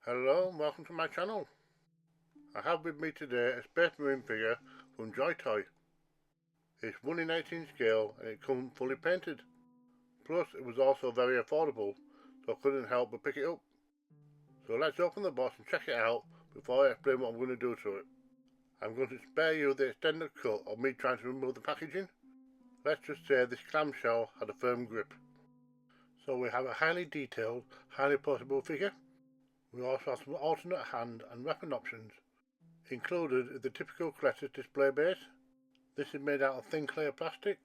Hello and welcome to my channel. I have with me today a Space Marine figure from JoyToy. It's 1 in 18 scale and it comes fully painted. Plus it was also very affordable, so I couldn't help but pick it up. So let's open the box and check it out before I explain what I'm going to do to it. I'm going to spare you the extended cut of me trying to remove the packaging. Let's just say this clamshell had a firm grip. So we have a highly detailed, highly portable figure. We also have some alternate hand and weapon options. Included is the typical collector's display base. This is made out of thin clear plastic.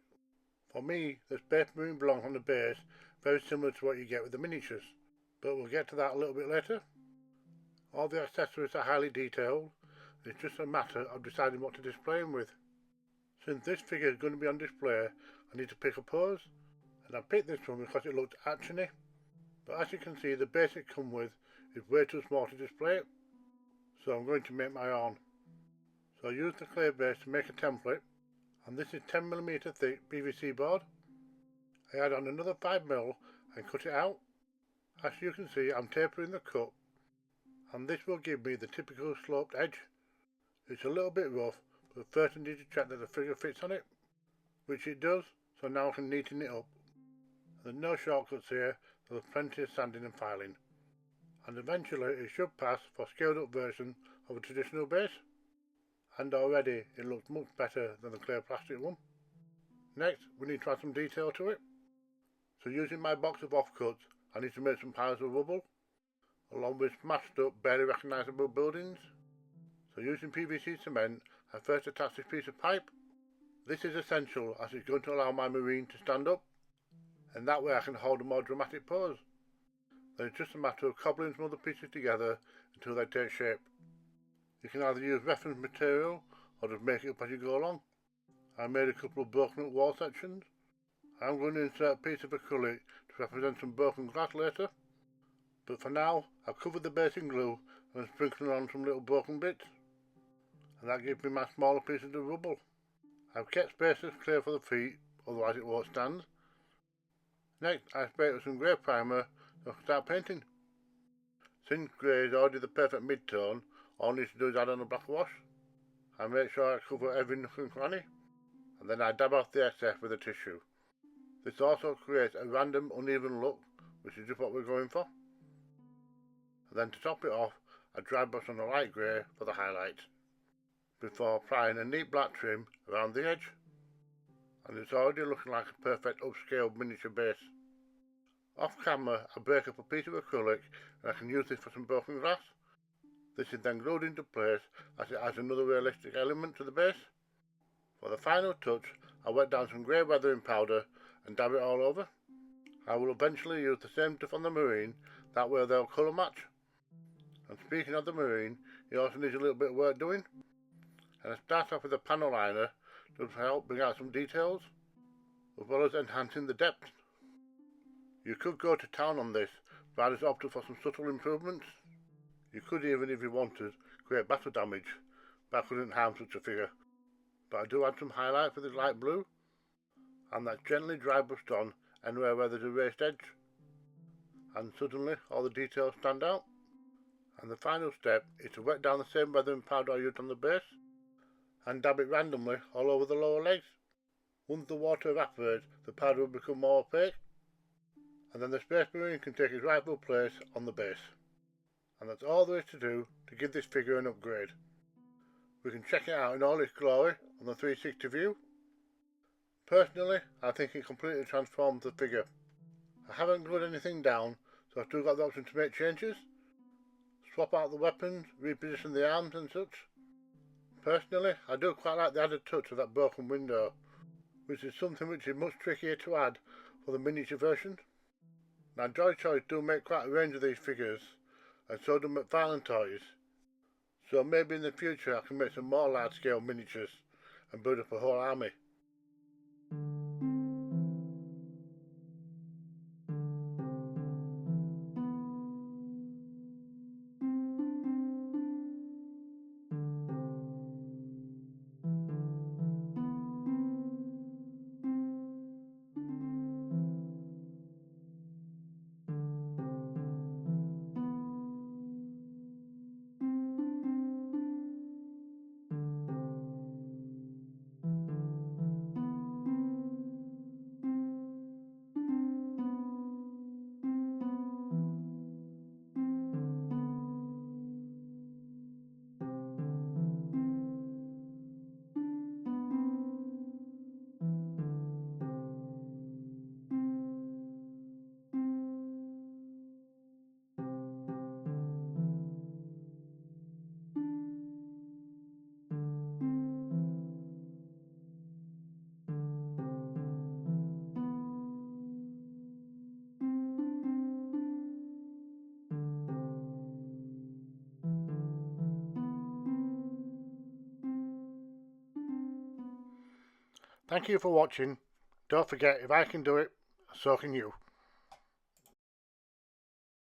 For me, the Space Marine belongs on the base, very similar to what you get with the miniatures, but we'll get to that a little bit later. All the accessories are highly detailed, and it's just a matter of deciding what to display them with. Since this figure is going to be on display, I need to pick a pose, and I picked this one because it looked actiony, but as you can see the base it comes with is way too small to display it, so I'm going to make my own. So I use the clay base to make a template, and this is 10mm thick PVC board. I add on another 5mm and cut it out. As you can see, I'm tapering the cut, and this will give me the typical sloped edge. It's a little bit rough, but first I need to check that the figure fits on it, which it does, so now I can neaten it up. There's no shortcuts here, there's plenty of sanding and filing, and eventually it should pass for a scaled up version of a traditional base. And already it looks much better than the clear plastic one. Next, we need to add some detail to it. So using my box of offcuts, I need to make some piles of rubble, along with smashed up, barely recognisable buildings. So using PVC cement, I first attach this piece of pipe. This is essential as it's going to allow my marine to stand up, and that way I can hold a more dramatic pose. Then it's just a matter of cobbling some other pieces together until they take shape. You can either use reference material or just make it up as you go along. I made a couple of broken up wall sections. I'm going to insert a piece of acrylic to represent some broken glass later, but for now I've covered the base in glue and I'm sprinkling on some little broken bits, and that gives me my smaller pieces of rubble. I've kept spaces clear for the feet, otherwise it won't stand. Next I spray it with some grey primer so I can start painting. Since grey is already the perfect mid-tone, all I need to do is add on a black wash. I make sure I cover every nook and cranny, and then I dab off the excess with a tissue. This also creates a random uneven look, which is just what we're going for. And then to top it off, I dry brush on a light grey for the highlights, before applying a neat black trim around the edge. And it's already looking like a perfect upscale miniature base. Off camera, I break up a piece of acrylic and I can use this for some broken glass. This is then glued into place as it adds another realistic element to the base. For the final touch, I wet down some grey weathering powder and dab it all over. I will eventually use the same stuff on the marine, that way they'll colour match. And speaking of the marine, he also needs a little bit of work doing. And I start off with a panel liner to help bring out some details, as well as enhancing the depth. You could go to town on this, but I just opted for some subtle improvements. You could even, if you wanted, create battle damage, but I couldn't harm such a figure. But I do add some highlights with this light blue, and that's gently dry brushed on anywhere where there's a raised edge. And suddenly all the details stand out. And the final step is to wet down the same weathering powder I used on the base, and dab it randomly all over the lower legs. Once the water evaporates, the powder will become more opaque, and then the Space Marine can take his rightful place on the base. And that's all there is to do to give this figure an upgrade. We can check it out in all its glory on the 360 view. Personally, I think it completely transforms the figure. I haven't glued anything down, so I've still got the option to make changes, swap out the weapons, reposition the arms and such. Personally, I do quite like the added touch of that broken window, which is something which is much trickier to add for the miniature version. Now JoyToy do make quite a range of these figures, and so do McFarlane Toys, so maybe in the future I can make some more large scale miniatures and build up a whole army. Thank you for watching. Don't forget, if I can do it, so can you.